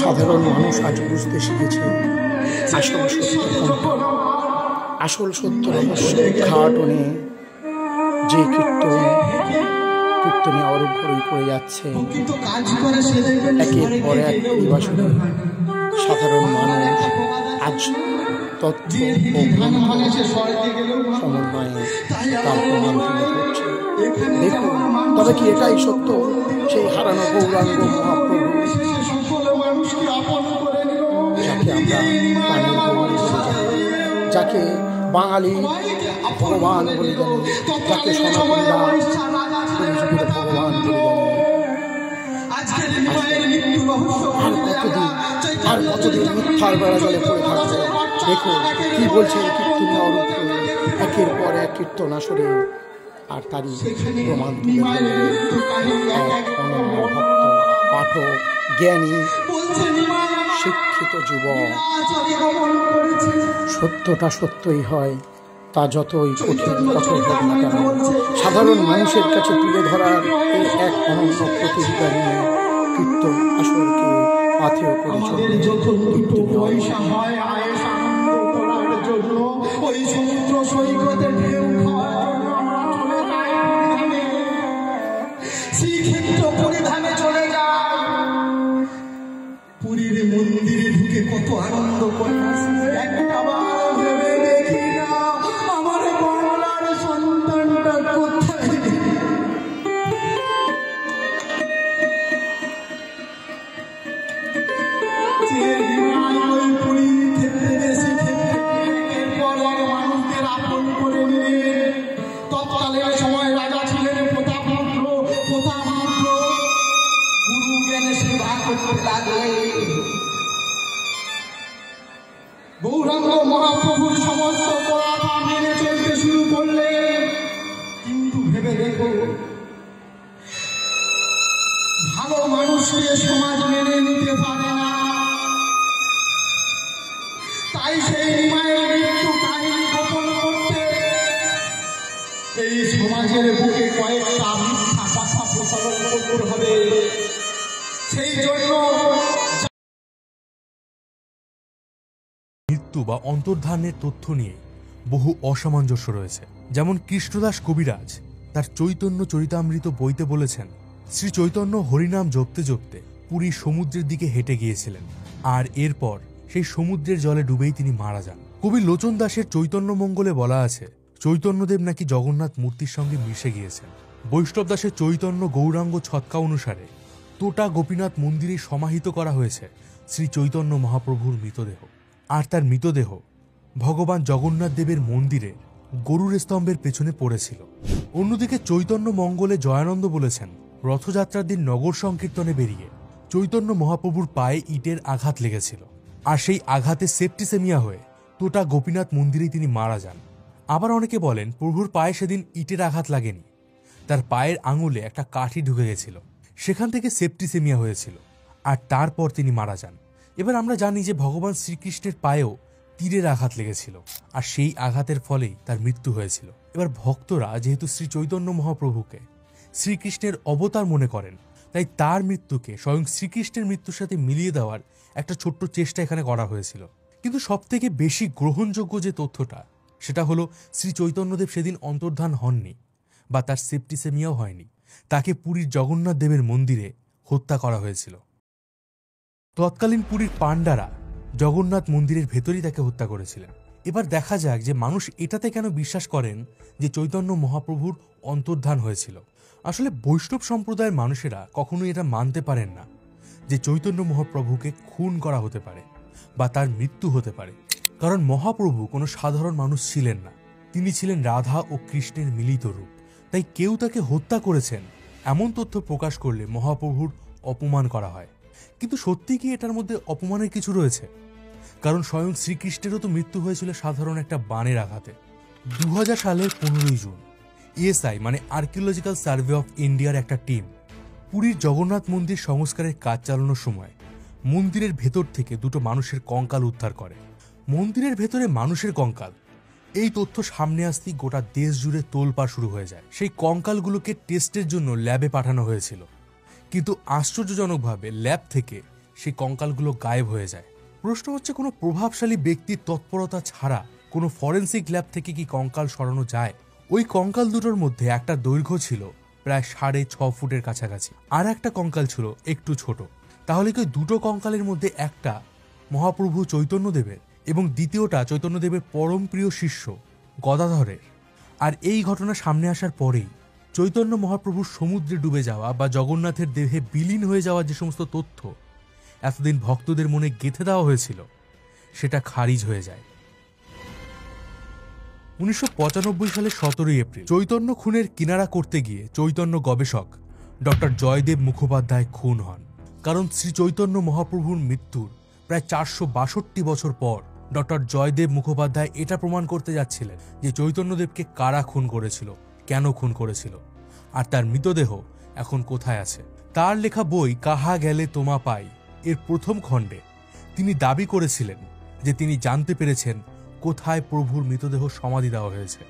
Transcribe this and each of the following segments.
সাধারণ মানুষ আজ বুঝতে শিখেছে আসল সত্য রহস্য ঘাটনে যে কীর্তনে অরূপরই করে যাচ্ছে একের পর এক নিবাসনে সাধারণ মানুষ আজ তথ্য ও সমন্বয়ে তার প্রমাণ তুলে ধরছে। দেখুন, তবে কি এটাই সত্য? সেই হারানো গৌরাঙ্গ মহাপ্রভু যাকে আমরা প্রাণের গৌরী বলে জানি, যাকে বাঙালি ভগবান বলে জানি, যাকে সনাতনীরা কলিযুগের ভগবান বলে জানি, আর কতদিন মিথ্যার বেড়া জলে পড়ে থাকবে। দেখুন কি বলছেন কীর্তনীয় অরূপ, একের পর এক কীর্তন আসরে, আর তারই প্রমাণ তুলে ধরে এক অনন্য ভক্ত, পাঠক, জ্ঞানী, শিক্ষিত যুবক। সত্যটা সত্যই হয়, তা যতই কঠিন কঠোর হোক না কেন। সাধারণ মানুষের কাছে তুলে ধরার এই এক অনন্য প্রতিজ্ঞা নিয়ে কীর্তন আসরকে পাথেয় করে চলবে। পুরীর মন্দিরে ঢুকে কত আনন্দ করতেছি, একটাবার ভেবে দেখি না আমার বাংলার সন্তানটা কোথায়। যে বিমান ওই পুরী থেকে দেশি একের পর এক মানুষদের আপন করে নিয়ে, তৎকালীন সময় রাজা ছিলেন প্রতাপরুদ্র। গুরু জ্ঞানে সেবা করতে লাগলেন। গৌরাঙ্গ মহাপ্রভুর সমস্ত কথা মেনে চলতে শুরু করলেন। কিন্তু ভেবে দেখো, ভালো মানুষকে সমাজ মেনে নিতে পারে না, তাই সেই মায়ের মৃত্যু কাহিনী গোপন করতে এই সমাজের বুকে কয়েকটা মিথ্যা কথা প্রচলন করতে হবে। সেই জন্য মৃত্যু বা অন্তর্ধানের তথ্য নিয়ে বহু অসামঞ্জস্য রয়েছে। যেমন কৃষ্ণদাস কবিরাজ তার চৈতন্য চরিতামৃত বইতে বলেছেন, শ্রী চৈতন্য হরিনাম জপতে জপতে পুরী সমুদ্রের দিকে হেঁটে গিয়েছিলেন, আর এরপর সেই সমুদ্রের জলে ডুবেই তিনি মারা যান। কবি লোচন দাসের চৈতন্য মঙ্গলে বলা আছে, চৈতন্যদেব নাকি জগন্নাথ মূর্তির সঙ্গে মিশে গিয়েছেন। বৈষ্ণব দাসের চৈতন্য গৌরাঙ্গ ছত্কা অনুসারে তোটা গোপীনাথ মন্দিরে সমাহিত করা হয়েছে শ্রী চৈতন্য মহাপ্রভুর মৃতদেহ, আর তার মৃতদেহ ভগবান জগন্নাথ দেবের মন্দিরে গরুর স্তম্ভের পেছনে পড়েছিল। অন্যদিকে চৈতন্য মঙ্গলে জয়ানন্দ বলেছেন, রথযাত্রার দিন নগর সংকীর্তনে বেরিয়ে চৈতন্য মহাপ্রভুর পায়ে ইটের আঘাত লেগেছিল, আর সেই আঘাতে সেপ্টিসেমিয়া হয়ে তোটা গোপীনাথ মন্দিরেই তিনি মারা যান। আবার অনেকে বলেন, প্রভুর পায়ে সেদিন ইটের আঘাত লাগেনি, তার পায়ের আঙুলে একটা কাঠি ঢুকে গেছিল, সেখান থেকে সেপ্টিসেমিয়া হয়েছিল, আর তারপর তিনি মারা যান। এবার আমরা জানি যে ভগবান শ্রীকৃষ্ণের পায়েও তীরের আঘাত লেগেছিল, আর সেই আঘাতের ফলেই তার মৃত্যু হয়েছিল। এবার ভক্তরা যেহেতু শ্রী চৈতন্য মহাপ্রভুকে শ্রীকৃষ্ণের অবতার মনে করেন, তাই তার মৃত্যুকে স্বয়ং শ্রীকৃষ্ণের মৃত্যুর সাথে মিলিয়ে দেওয়ার একটা ছোট্ট চেষ্টা এখানে করা হয়েছিল। কিন্তু সবথেকে বেশি গ্রহণযোগ্য যে তথ্যটা, সেটা হলো শ্রী চৈতন্যদেব সেদিন অন্তর্ধান হননি, বা তার সেপ্টিসেমিয়াও হয়নি। তাকে পুরীর জগন্নাথ দেবের মন্দিরে হত্যা করা হয়েছিল। তৎকালীন পুরীর পাণ্ডারা জগন্নাথ মন্দিরের ভেতরেই তাকে হত্যা করেছিলেন। এবার দেখা যাক যে মানুষ এটাতে কেন বিশ্বাস করেন যে চৈতন্য মহাপ্রভুর অন্তর্ধান হয়েছিল। আসলে বৈষ্ণব সম্প্রদায়ের মানুষেরা কখনোই এটা মানতে পারেন না যে চৈতন্য মহাপ্রভুকে খুন করা হতে পারে বা তার মৃত্যু হতে পারে, কারণ মহাপ্রভু কোনো সাধারণ মানুষ ছিলেন না, তিনি ছিলেন রাধা ও কৃষ্ণের মিলিত রূপ। তাই কেউ তাকে হত্যা করেছেন এমন তথ্য প্রকাশ করলে মহাপ্রভুর অপমান করা হয়। কিন্তু সত্যি কি এটার মধ্যে অপমানের কিছু রয়েছে? কারণ স্বয়ং শ্রীকৃষ্ণেরও তো মৃত্যু হয়েছিল সাধারণ একটা বাণের আঘাতে। 2000 সালের 15ই জুন ESI মানে আর্কিওলজিক্যাল সার্ভে অফ ইন্ডিয়ার একটা টিম পুরীর জগন্নাথ মন্দির সংস্কারের কাজ চালানোর সময় মন্দিরের ভেতর থেকে দুটো মানুষের কঙ্কাল উদ্ধার করে। মন্দিরের ভেতরে মানুষের কঙ্কাল, এই তথ্য সামনে আসতেই গোটা দেশ জুড়ে তোলপাড় শুরু হয়ে যায়। সেই কঙ্কালগুলোকে টেস্টের জন্য ল্যাবে পাঠানো হয়েছিল, কিন্তু আশ্চর্যজনকভাবে ল্যাব থেকে সেই কঙ্কালগুলো গায়েব হয়ে যায়। প্রশ্ন হচ্ছে, কোনো প্রভাবশালী ব্যক্তির তৎপরতা ছাড়া কোনো ফরেন্সিক ল্যাব থেকে কি কঙ্কাল সরানো যায়? ওই কঙ্কাল দুটোর মধ্যে একটা দৈর্ঘ্য ছিল প্রায় 6.5 ফুটের কাছাকাছি, আর একটা কঙ্কাল ছিল একটু ছোট। তাহলে কি দুটো কঙ্কালের মধ্যে একটা মহাপ্রভু চৈতন্যদেবের এবং দ্বিতীয়টা চৈতন্যদেবের পরম প্রিয় শিষ্য গদাধরের? আর এই ঘটনা সামনে আসার পরেই চৈতন্য মহাপ্রভুর সমুদ্রে ডুবে যাওয়া বা জগন্নাথের দেহে বিলীন হয়ে যাওয়া যে সমস্ত তথ্য এতদিন ভক্তদের মনে গেঁথে দেওয়া হয়েছিল সেটা খারিজ হয়ে যায়। 1995 সালের 17 এপ্রিল চৈতন্য খুনের কিনারা করতে গিয়ে চৈতন্য গবেষক ডক্টর জয়দেব মুখোপাধ্যায় খুন হন। কারণ শ্রী চৈতন্য মহাপ্রভুর মৃত্যুর প্রায় 462 বছর পর ডক্টর জয়দেব মুখোপাধ্যায় এটা প্রমাণ করতে যাচ্ছিলেন যে চৈতন্যদেবকে কারা খুন করেছিল, কেন খুন করেছিল, আর তার মৃতদেহ এখন কোথায় আছে। তার লেখা বই কাহা গেলে তোমা পাই এর প্রথম খণ্ডে তিনি দাবি করেছিলেন যে তিনি জানতে পেরেছেন কোথায় প্রভুর মৃতদেহ সমাধি দেওয়া হয়েছে।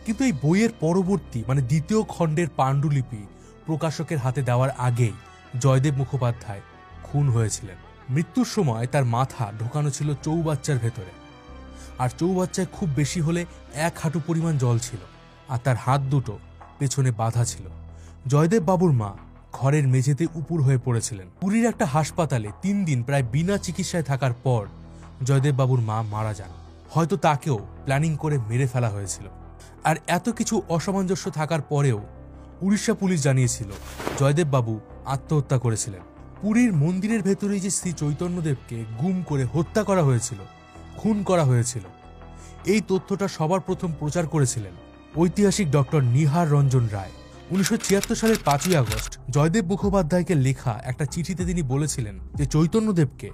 কিন্তু এই বইয়ের পরবর্তী দ্বিতীয় খণ্ডের পাণ্ডুলিপি প্রকাশকের হাতে দেওয়ার আগেই জয়দেব মুখোপাধ্যায় খুন হয়েছিলেন। মৃত্যুর সময় তার মাথা ঢোকানো ছিল চৌবাচ্চার ভেতরে, আর চৌবাচ্চায় খুব বেশি হলে 1 হাঁটু পরিমাণ জল ছিল, আর তার হাত দুটো পেছনে বাঁধা ছিল। জয়দেব বাবুর মা ঘরের মেঝেতে উপুর হয়ে পড়েছিলেন। পুরীর একটা হাসপাতালে 3 দিন প্রায় বিনা চিকিৎসায় থাকার পর জয়দেব বাবুর মা মারা যান। হয়তো তাকেও প্ল্যানিং করে মেরে ফেলা হয়েছিল। আর এত কিছু অসামঞ্জস্য থাকার পরেও উড়িষ্যা পুলিশ জানিয়েছিল জয়দেব বাবু আত্মহত্যা করেছিলেন। পুরীর মন্দিরের ভেতরেই যে শ্রী চৈতন্যদেবকে গুম করে হত্যা করা হয়েছিল, খুন করা হয়েছিল, এই তথ্যটা সবার প্রথম প্রচার করেছিলেন ঐতিহাসিক ডক্টর নিহার রঞ্জন রায়। 1976 সালের 5ই আগস্ট জয়দেব মুখোপাধ্যায়কে লেখা একটা চিঠিতে তিনি বলেছিলেন যে চৈতন্যদেবকে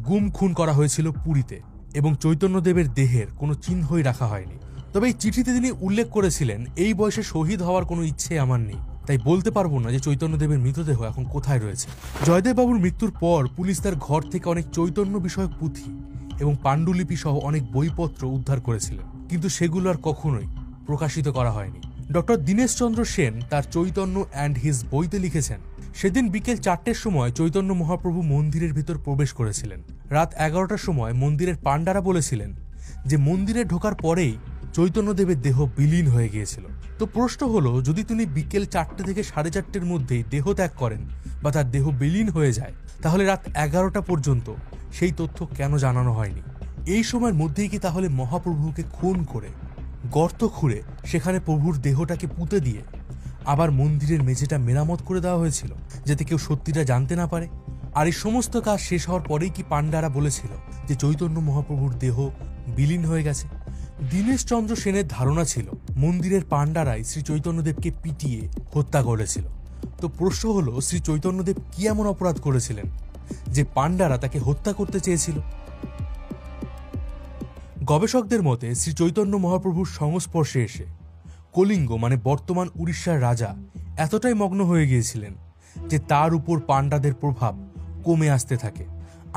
গুম খুন করা হয়েছিল পুরীতে এবং চৈতন্যদেবের দেহের কোনো চিহ্নই রাখা হয়নি। তবে এই চিঠিতে তিনি উল্লেখ করেছিলেন, এই বয়সে শহীদ হওয়ার কোনো ইচ্ছে আমার নেই, তাই বলতে পারবো না যে চৈতন্যদেবের মৃতদেহ এখন কোথায় রয়েছে। জয়দেব বাবুর মৃত্যুর পর পুলিশ তার ঘর থেকে অনেক চৈতন্য বিষয়ক পুঁথি এবং পাণ্ডুলিপি সহ অনেক বইপত্র উদ্ধার করেছিলেন, কিন্তু সেগুলো আর কখনোই প্রকাশিত করা হয়নি। ডক্টর দীনেশ চন্দ্র সেন তার চৈতন্য অ্যান্ড হিজ বইতে লিখেছেন, সেদিন বিকেল 4টের সময় চৈতন্য মহাপ্রভু মন্দিরের ভিতর প্রবেশ করেছিলেন। রাত 11টার সময় মন্দিরের পাণ্ডারা বলেছিলেন যে মন্দিরে ঢোকার পরেই চৈতন্যদেবের দেহ বিলীন হয়ে গিয়েছিল। তো প্রশ্ন হলো, যদি তিনি বিকেল 4টে থেকে 4:30-র মধ্যেই দেহ ত্যাগ করেন বা তার দেহ বিলীন হয়ে যায়, তাহলে রাত 11টা পর্যন্ত সেই তথ্য কেন জানানো হয়নি? এই সময়ের মধ্যেই কি তাহলে মহাপ্রভুকে খুন করে গর্ত খুঁড়ে সেখানে প্রভুর দেহটাকে পুঁতে দিয়ে আবার মন্দিরের মেঝেটা মেরামত করে দেওয়া হয়েছিল, যাতে কেউ সত্যিটা জানতে না পারে? আর এই সমস্ত কাজ শেষ হওয়ার পরেই কি পাণ্ডারা বলেছিল যে চৈতন্য মহাপ্রভুর দেহ বিলীন হয়ে গেছে? দীনেশ চন্দ্র সেনের ধারণা ছিল মন্দিরের পাণ্ডারাই শ্রী চৈতন্যদেবকে পিটিয়ে হত্যা করেছিল। তো প্রশ্ন হলো, শ্রী চৈতন্যদেব কি এমন অপরাধ করেছিলেন যে পাণ্ডারা তাকে হত্যা করতে চেয়েছিল? গবেষকদের মতে শ্রী চৈতন্য মহাপ্রভুর সংস্পর্শে এসে কলিঙ্গ বর্তমান উড়িষ্যার রাজা এতটাই মগ্ন হয়ে গিয়েছিলেন যে তার উপর পাণ্ডাদের প্রভাব কমে আসতে থাকে,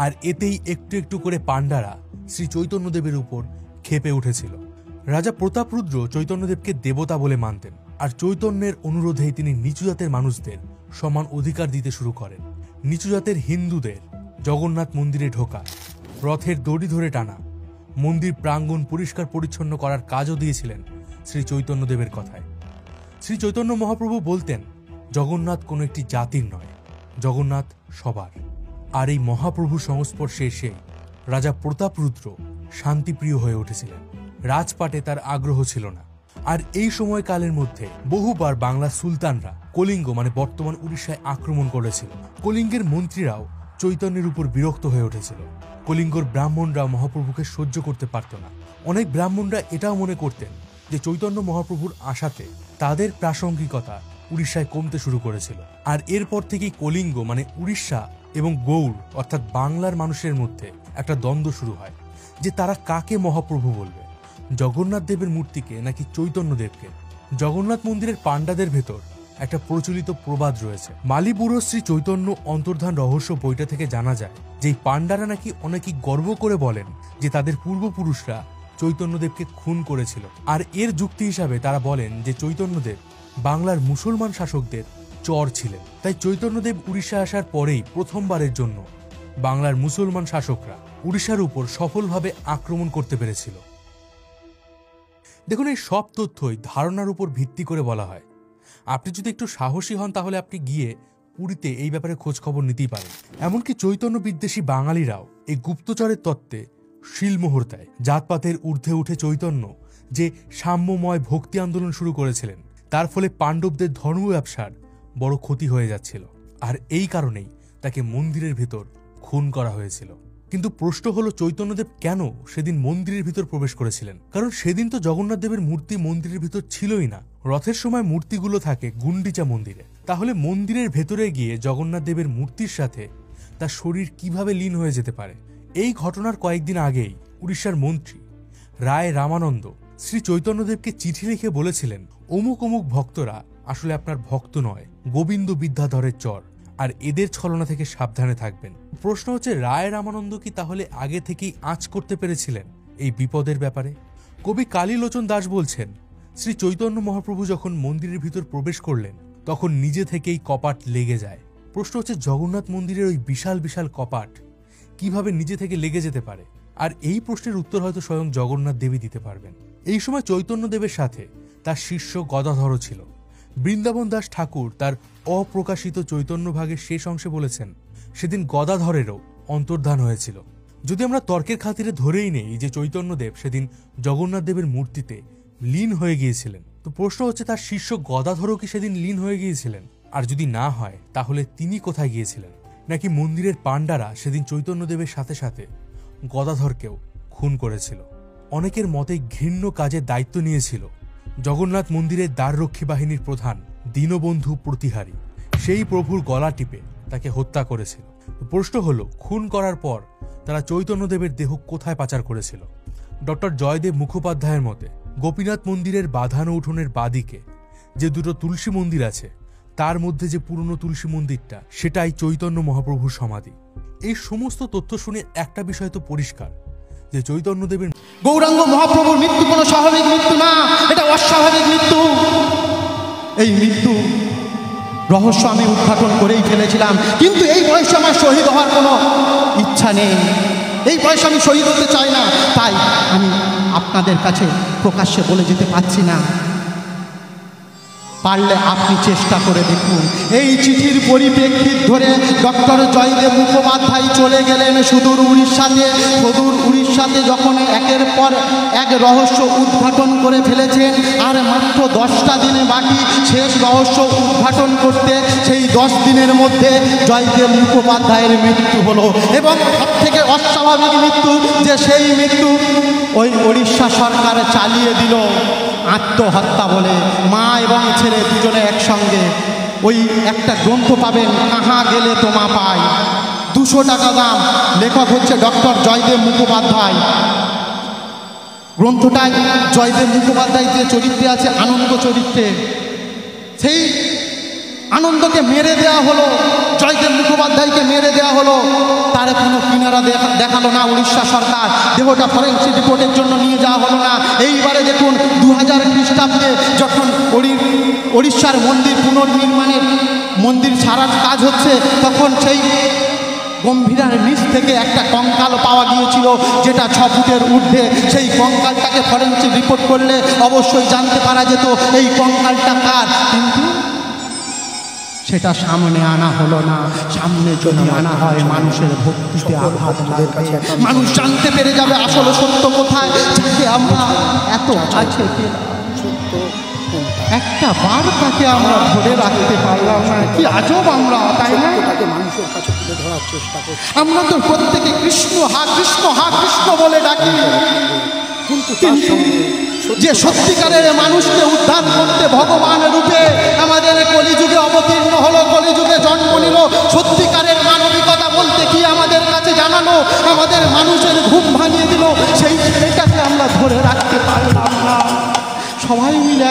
আর এতেই একটু একটু করে পাণ্ডারা শ্রী চৈতন্যদেবের উপর ক্ষেপে উঠেছিল। রাজা প্রতাপরুদ্র চৈতন্যদেবকে দেবতা বলে মানতেন, আর চৈতন্যের অনুরোধেই তিনি নিচু জাতের মানুষদের সমান অধিকার দিতে শুরু করেন। নিচু জাতের হিন্দুদের জগন্নাথ মন্দিরে ঢোকা, রথের দড়ি ধরে টানা, মন্দির প্রাঙ্গণ পরিষ্কার পরিচ্ছন্ন করার কাজও দিয়েছিলেন শ্রী চৈতন্যদেবের কথায়। শ্রী চৈতন্য মহাপ্রভু বলতেন, জগন্নাথ কোনো একটি জাতির নয়, জগন্নাথ সবার। আর এই মহাপ্রভু সংস্পর্শে এসে রাজা প্রতাপরুদ্র শান্তিপ্রিয় হয়ে উঠেছিলেন। রাজপাটে তার আগ্রহ ছিল না। আর এই সময়কালের মধ্যে বহুবার বাংলার সুলতানরা কলিঙ্গ বর্তমান উড়িষ্যায় আক্রমণ করেছিল। কলিঙ্গের মন্ত্রীরাও চৈতন্যের উপর বিরক্ত হয়ে উঠেছিল। কলিঙ্গর ব্রাহ্মণরা মহাপ্রভুকে সহ্য করতে পারত না। অনেক ব্রাহ্মণরা এটাও মনে করতেন যে চৈতন্য মহাপ্রভুর আশাতে তাদের প্রাসঙ্গিকতা উড়িষ্যায় কমতে শুরু করেছিল। আর এরপর থেকেই কলিঙ্গ উড়িষ্যা এবং গৌড় অর্থাৎ বাংলার মানুষের মধ্যে একটা দ্বন্দ্ব শুরু হয় যে তারা কাকে মহাপ্রভু বলবে, জগন্নাথ দেবের মূর্তিকে নাকি চৈতন্যদেবকে। জগন্নাথ মন্দিরের পাণ্ডাদের ভেতর একটা প্রচলিত প্রবাদ রয়েছে। মালিবুড়ো শ্রী চৈতন্য অন্তর্ধান রহস্য বইটা থেকে জানা যায় যে এই পাণ্ডারা নাকি অনেকেই গর্ব করে বলেন যে তাদের পূর্বপুরুষরা চৈতন্যদেবকে খুন করেছিল। আর এর যুক্তি হিসাবে তারা বলেন যে চৈতন্যদেব বাংলার মুসলমান শাসকদের চর ছিলেন। তাই চৈতন্যদেব উড়িষ্যা আসার পরেই প্রথমবারের জন্য বাংলার মুসলমান শাসকরা উড়িষ্যার উপর সফলভাবে আক্রমণ করতে পেরেছিল। দেখুন, এই সব তথ্যই ধারণার উপর ভিত্তি করে বলা হয়। আপনি যদি একটু সাহসী হন তাহলে আপনি গিয়ে পুরীতে এই ব্যাপারে খোঁজ খবর নিতেই পারেন। এমনকি চৈতন্য বিদ্বেষী বাঙালিরাও এই গুপ্তচরের তত্ত্বে শিলমোহর দেয়। জাতপাতের ঊর্ধ্বে উঠে চৈতন্য যে সাম্যময় ভক্তি আন্দোলন শুরু করেছিলেন, তার ফলে পাণ্ডবদের ধর্ম ব্যবসার বড় ক্ষতি হয়ে যাচ্ছিল। আর এই কারণেই তাকে মন্দিরের ভিতর খুন করা হয়েছিল। কিন্তু প্রশ্ন হলো, চৈতন্যদেব কেন সেদিন মন্দিরের ভিতর প্রবেশ করেছিলেন? কারণ সেদিন তো জগন্নাথ দেবের মূর্তি মন্দিরের ভিতর ছিলই না। রথের সময় মূর্তিগুলো থাকে গুন্ডিচা মন্দিরে। তাহলে মন্দিরের ভেতরে গিয়ে জগন্নাথ দেবের মূর্তির সাথে তার শরীর কিভাবে লীন হয়ে যেতে পারে? এই ঘটনার কয়েকদিন আগেই উড়িষ্যার মন্ত্রী রায় রামানন্দ শ্রী চৈতন্যদেবকে চিঠি লিখে বলেছিলেন, অমুক অমুক ভক্তরা আসলে আপনার ভক্ত নয়, গোবিন্দ বিদ্যাধরের চর, আর এদের ছলনা থেকে সাবধানে থাকবেন। প্রশ্ন হচ্ছে, রায় রামানন্দ কি তাহলে আগে থেকেই আঁচ করতে পেরেছিলেন এই বিপদের ব্যাপারে? কবি কালীলোচন দাস বলছেন, শ্রী চৈতন্য মহাপ্রভু যখন মন্দিরের ভিতর প্রবেশ করলেন তখন নিজে থেকেই কপাট লেগে যায়। প্রশ্ন হচ্ছে, জগন্নাথ মন্দিরের ওই বিশাল বিশাল কপাট কিভাবে নিজে থেকে লেগে যেতে পারে? আর এই প্রশ্নের উত্তর হয়তো স্বয়ং জগন্নাথ দেবী দিতে পারবেন। এই সময় চৈতন্য দেবের সাথে তার শিষ্য গদাধরও ছিল। বৃন্দাবন দাস ঠাকুর তার অপ্রকাশিত চৈতন্য ভাগের শেষ অংশে বলেছেন, সেদিন গদাধরেরও অন্তর্ধান হয়েছিল। যদি আমরা তর্কের খাতিরে ধরেই নেই যে চৈতন্যদেব সেদিন জগন্নাথ দেবের মূর্তিতে লীন হয়ে গিয়েছিলেন, তো প্রশ্ন হচ্ছে, তার শিষ্য গদাধরও কি সেদিন লীন হয়ে গিয়েছিলেন? আর যদি না হয় তাহলে তিনি কোথায় গিয়েছিলেন? নাকি মন্দিরের পাণ্ডারা সেদিন চৈতন্যদেবের সাথে সাথে গদাধরকেও খুন করেছিল? অনেকের মতে ঘৃণ্য কাজের দায়িত্ব নিয়েছিল জগন্নাথ মন্দিরের দ্বাররক্ষী বাহিনীর প্রধান দীনবন্ধু প্রতিহারী। সেই প্রভুর গলা টিপে তাকে হত্যা করেছিল। প্রশ্ন হলো, খুন করার পর তারা চৈতন্যদেবের দেহ কোথায় পাচার করেছিল? ডক্টর জয়দেব মুখোপাধ্যায়ের মতে গোপীনাথ মন্দিরের বাঁধানো উঠোনের বাদিকে যে দুটো তুলসী মন্দির আছে, তার মধ্যে যে পুরনো তুলসী মন্দিরটা, সেটাই চৈতন্য মহাপ্রভুর সমাধি। এই সমস্ত তথ্য শুনে একটা বিষয় তো পরিষ্কার, যে চৈতন্যদেবের গৌরাঙ্গ মহাপ্রভুর মৃত্যু কোনো স্বাভাবিক মৃত্যু না, এটা অস্বাভাবিক মৃত্যু। এই মৃত্যু রহস্য আমি উদ্ঘাটন করেই ফেলেছিলাম, কিন্তু এই বয়সে আমার শহীদ হওয়ার কোনো ইচ্ছা নেই। এই বয়সে আমি শহীদ হতে চাই না, তাই আমি আপনাদের কাছে প্রকাশ্যে বলে যেতে পারছি না। পারলে আপনি চেষ্টা করে দেখুন। এই চিঠির পরিপ্রেক্ষিত ধরে ডক্টর জয়দেব মুখোপাধ্যায় চলে গেলেন সুদূর উড়িষ্যাতে। সুদূর উড়িষ্যাতে যখন একের পর এক রহস্য উদ্ঘাটন করে ফেলেছেন, আর মাত্র 10টা দিনে বাকি শেষ রহস্য উদ্ঘাটন করতে, সেই 10 দিনের মধ্যে জয়দেব মুখোপাধ্যায়ের মৃত্যু হলো। এবং সবথেকে অস্বাভাবিক মৃত্যু, যে সেই মৃত্যু ওই উড়িষ্যা সরকার চালিয়ে দিল আত্মহত্যা বলে। মা এবং ছেলে দুজনে একসঙ্গে। ওই একটা গ্রন্থ পাবেন, কাহা গেলে তোমা পাই, 200 টাকা দাম। লেখক হচ্ছে ডক্টর জয়দেব মুখোপাধ্যায়। গ্রন্থটায় জয়দেব মুখোপাধ্যায় যে চরিত্রে আছে, আনন্দ চরিত্রে, সেই আনন্দকে মেরে দেওয়া হলো, জয়দেব মুখোপাধ্যায়কে মেরে দেওয়া হলো। তার কোনো কিনারা দেখালো না উড়িষ্যা সরকার। দেহটা ফরেন্সিক রিপোর্টের জন্য নিয়ে যাওয়া হলো না। এইবারে দেখুন 2000 খ্রিস্টাব্দে যখন উড়িষ্যার মন্দির পুনর্নির্মাণের, মন্দির ছাড়ার কাজ হচ্ছে, তখন সেই গম্ভীরার নিচ থেকে একটা কঙ্কাল পাওয়া গিয়েছিল, যেটা 6 ফুটের ঊর্ধ্বে। সেই কঙ্কালটাকে ফরেন্সিক রিপোর্ট করলে অবশ্যই জানতে পারা যেত এই কঙ্কালটা কার, কিন্তু সেটা সামনে আনা হলো না। সামনে যদি আনা হয় মানুষের ভক্তিতে আঘাত লাগবে, মানুষ জানতে পেরে যাবে আসলে সত্য কোথায়, যাকে আমরা এত কাছে পেলাম। একটা বার তাকে আমরা ধরে রাখতে পারলাম না। কি আজব আমরা, তাই না? মানুষের কাছে তুলে ধরার চেষ্টা করছি। আমরা তো প্রত্যেকে কৃষ্ণ হা কৃষ্ণ হা কৃষ্ণ বলে ডাকি, কিন্তু তার সঙ্গে যে সত্যিকারের মানুষকে উদ্ধার করতে ভগবান রূপে আমাদের কলিযুগে অবতীর্ণ হলো, কলিযুগে জন্ম নিল, সত্যিকারের মানবিকতা বলতে কি আমাদের কাছে জানালো, আমাদের মানুষের ঘুম ভাঙিয়ে দিল, সেই ছেলেটাকে আমরা ধরে রাখতে পারলাম না। সবাই মিলে